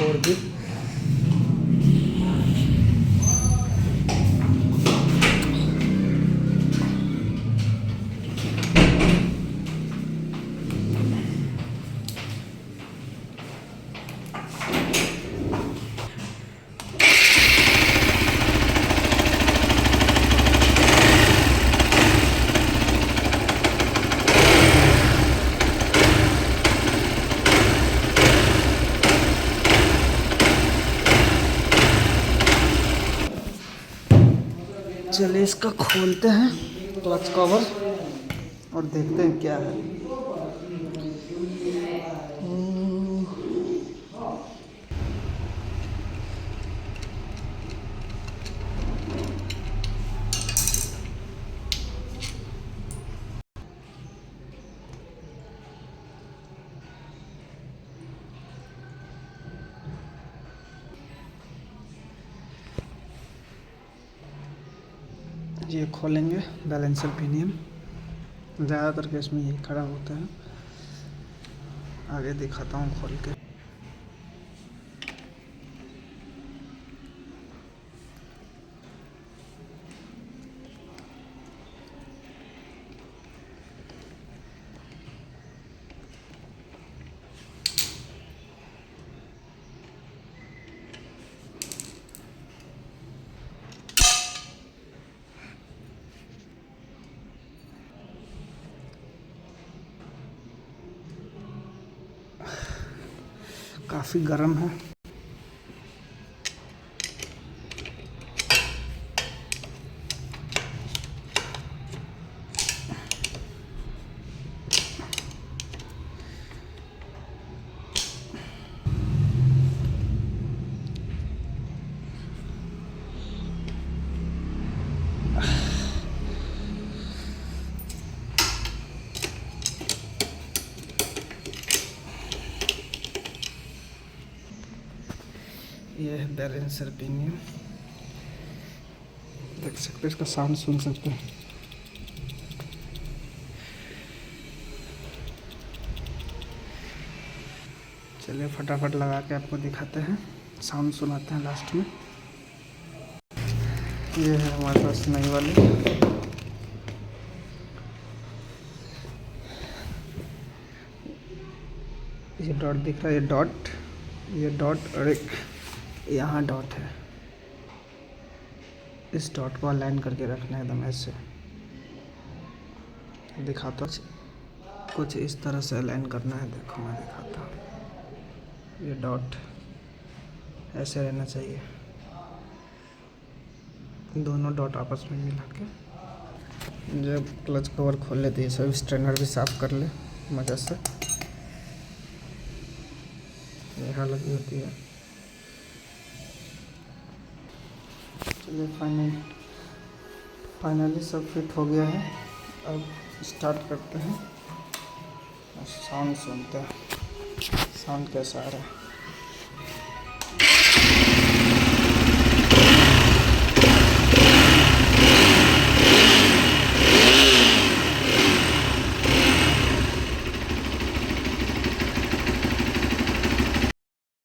फोड़ दी। चलिए इसका खोलते हैं क्लच कवर और देखते हैं क्या है। ये खोलेंगे बैलेंसर पिनियन, ज़्यादातर केस में यही खराब होता है। आगे दिखाता हूँ खोल के। काफ़ी गर्म है। ये है बैलेंसर पिनियन, देख सकते हैं, इसका साउंड सुन सकते हैं। चलिए फटाफट लगा के आपको दिखाते हैं, साउंड सुनाते हैं लास्ट में। ये है हमारे पास नई वाली। ये डॉट दिख रहा है, ये डॉट और एक यहाँ डॉट है। इस डॉट को अलाइन करके रखना है एकदम ऐसे। दिखाता हूँ, कुछ इस तरह से अलाइन करना है। देखो मैं दिखाता हूँ, ये डॉट ऐसे रहना चाहिए, दोनों डॉट आपस में मिला के। जब क्लच कवर खोल लेते हैं सब स्ट्रेनर भी साफ़ कर ले मदद से। ये हालत होती है। चलिए फाइनली सब फिट हो गया है। अब स्टार्ट करते हैं और साउंड सुनते हैं, साउंड कैसा आ रहा है।